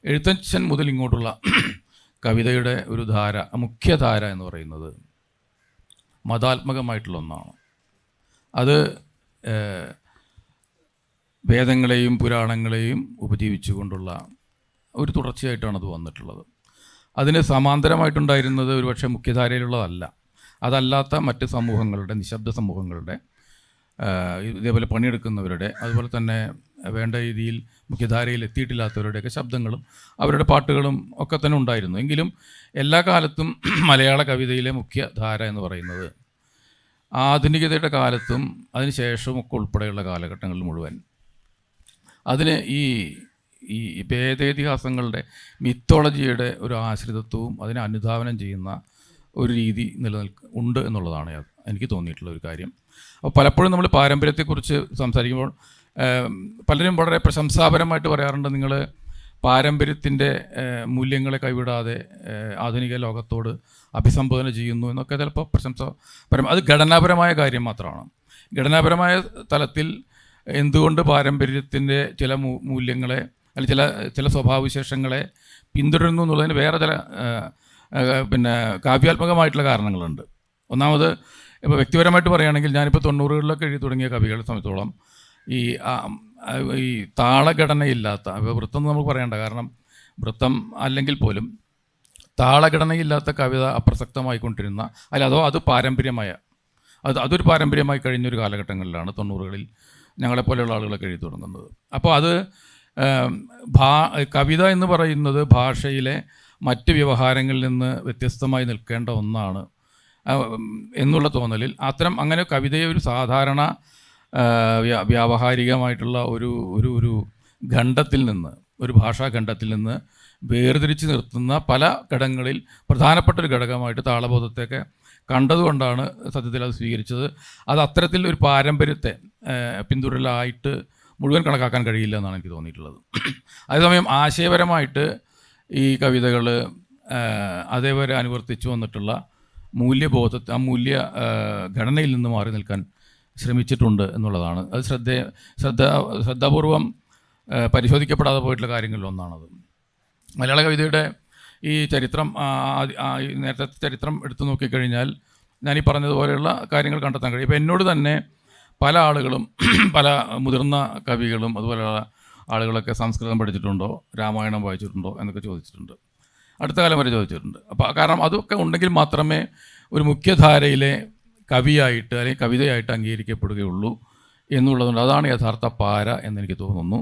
എഴുത്തച്ഛൻ മുതൽ ഇങ്ങോട്ടുള്ള കവിതയുടെ ഒരു ധാര, മുഖ്യധാര എന്ന് പറയുന്നത് മതാത്മകമായിട്ടുള്ള ഒന്നാണ്. അത് വേദങ്ങളെയും പുരാണങ്ങളെയും ഉപജീവിച്ചുകൊണ്ടുള്ള ഒരു തുടർച്ചയായിട്ടാണ് അത് വന്നിട്ടുള്ളത്. അതിന് സമാന്തരമായിട്ടുണ്ടായിരുന്നത് ഒരുപക്ഷെ മുഖ്യധാരയിലുള്ളതല്ല, അതല്ലാത്ത മറ്റ് സമൂഹങ്ങളുടെ, നിശബ്ദ സമൂഹങ്ങളുടെ, ഇതേപോലെ പണിയെടുക്കുന്നവരുടെ, അതുപോലെ തന്നെ വേണ്ട രീതിയിൽ മുഖ്യധാരയിൽ എത്തിയിട്ടില്ലാത്തവരുടെയൊക്കെ ശബ്ദങ്ങളും അവരുടെ പാട്ടുകളും ഒക്കെ തന്നെ ഉണ്ടായിരുന്നു. എങ്കിലും എല്ലാ കാലത്തും മലയാള കവിതയിലെ മുഖ്യധാര എന്ന് പറയുന്നത് ആധുനികതയുടെ കാലത്തും അതിന് ശേഷവും ഒക്കെ ഉൾപ്പെടെയുള്ള കാലഘട്ടങ്ങളിൽ മുഴുവൻ അതിന് ഈ വേദേതിഹാസങ്ങളുടെ, മിത്തോളജിയുടെ ഒരു ആശ്രിതത്വവും അതിനെ അനുധാവനം ചെയ്യുന്ന ഒരു രീതി ഉണ്ട് എന്നുള്ളതാണ് എനിക്ക് തോന്നിയിട്ടുള്ള ഒരു കാര്യം. അപ്പോൾ പലപ്പോഴും നമ്മൾ പാരമ്പര്യത്തെക്കുറിച്ച് സംസാരിക്കുമ്പോൾ പലരും വളരെ പ്രശംസാപരമായിട്ട് പറയാറുണ്ട്, നിങ്ങൾ പാരമ്പര്യത്തിൻ്റെ മൂല്യങ്ങളെ കൈവിടാതെ ആധുനിക ലോകത്തോട് അഭിസംബോധന ചെയ്യുന്നു എന്നൊക്കെ ചിലപ്പോൾ അത് ഘടനാപരമായ കാര്യം മാത്രമാണ്. ഘടനാപരമായ തലത്തിൽ എന്തുകൊണ്ട് പാരമ്പര്യത്തിൻ്റെ ചില മൂല്യങ്ങളെ അല്ലെങ്കിൽ ചില സ്വഭാവവിശേഷങ്ങളെ പിന്തുടരുന്നു എന്നുള്ളതിന് വേറെ ചില കാവ്യാത്മകമായിട്ടുള്ള കാരണങ്ങളുണ്ട്. ഒന്നാമത് ഇപ്പോൾ വ്യക്തിപരമായിട്ട് പറയുകയാണെങ്കിൽ ഞാനിപ്പോൾ 90കളിലൊക്കെ എഴുതി തുടങ്ങിയ കവികളെ സംബന്ധിച്ചോളം ഈ താളഘടനയില്ലാത്ത, വൃത്തം നമുക്ക് പറയണ്ട, കാരണം വൃത്തം അല്ലെങ്കിൽ പോലും താളഘടനയില്ലാത്ത കവിത അപ്രസക്തമായിക്കൊണ്ടിരുന്ന അത് പാരമ്പര്യമായ അതൊരു പാരമ്പര്യമായി കഴിഞ്ഞൊരു കാലഘട്ടങ്ങളിലാണ് 90കളിൽ ഞങ്ങളെപ്പോലെയുള്ള ആളുകളൊക്കെ എഴുതി തുടങ്ങുന്നത്. അപ്പോൾ അത് കവിത എന്ന് പറയുന്നത് ഭാഷയിലെ മറ്റ് വ്യവഹാരങ്ങളിൽ നിന്ന് വ്യത്യസ്തമായി നിൽക്കേണ്ട ഒന്നാണ് എന്നുള്ള തോന്നലിൽ അങ്ങനെ കവിതയെ ഒരു സാധാരണ വ്യാവഹാരികമായിട്ടുള്ള ഒരു ഖണ്ഡത്തിൽ നിന്ന്, ഒരു ഭാഷാഖണ്ഡത്തിൽ നിന്ന് വേർതിരിച്ച് നിർത്തുന്ന പല ഘടകങ്ങളിൽ പ്രധാനപ്പെട്ടൊരു ഘടകമായിട്ട് താളബോധത്തെയൊക്കെ കണ്ടതുകൊണ്ടാണ് സത്യത്തിൽ അത് സ്വീകരിച്ചത്. അത് അത്തരത്തിൽ ഒരു പാരമ്പര്യത്തെ പിന്തുടരലായിട്ട് മുഴുവൻ കണക്കാക്കാൻ കഴിയില്ല എന്നാണ് എനിക്ക് തോന്നിയിട്ടുള്ളത്. അതേസമയം ആശയപരമായിട്ട് ഈ കവിതകൾ അതേവരെ അനുവർത്തിച്ചു വന്നിട്ടുള്ള മൂല്യബോധത്തെ, ആ മൂല്യ ഘടനയിൽ നിന്ന് മാറി നിൽക്കാൻ ശ്രമിച്ചിട്ടുണ്ട് എന്നുള്ളതാണ്. അത് ശ്രദ്ധാപൂർവം പരിശോധിക്കപ്പെടാതെ പോയിട്ടുള്ള കാര്യങ്ങളിലൊന്നാണത്. മലയാള കവിതയുടെ ഈ ചരിത്രം, നേരത്തെ ചരിത്രം എടുത്തു നോക്കിക്കഴിഞ്ഞാൽ ഞാനീ പറഞ്ഞതുപോലെയുള്ള കാര്യങ്ങൾ കണ്ടെത്താൻ കഴിയും. ഇപ്പോൾ എന്നോട് തന്നെ പല ആളുകളും, പല മുതിർന്ന കവികളും അതുപോലെയുള്ള ആളുകളൊക്കെ സംസ്കൃതം പഠിച്ചിട്ടുണ്ടോ, രാമായണം വായിച്ചിട്ടുണ്ടോ എന്നൊക്കെ ചോദിച്ചിട്ടുണ്ട്. അടുത്ത കാലം വരെ ചോദിച്ചിട്ടുണ്ട്. അപ്പോൾ കാരണം അതൊക്കെ ഉണ്ടെങ്കിൽ മാത്രമേ ഒരു മുഖ്യധാരയിലെ കവിയായിട്ട് അല്ലെങ്കിൽ കവിതയായിട്ട് അംഗീകരിക്കപ്പെടുകയുള്ളൂ എന്നുള്ളതുകൊണ്ട് അതാണ് യഥാർത്ഥ പാര എന്നെനിക്ക് തോന്നുന്നു.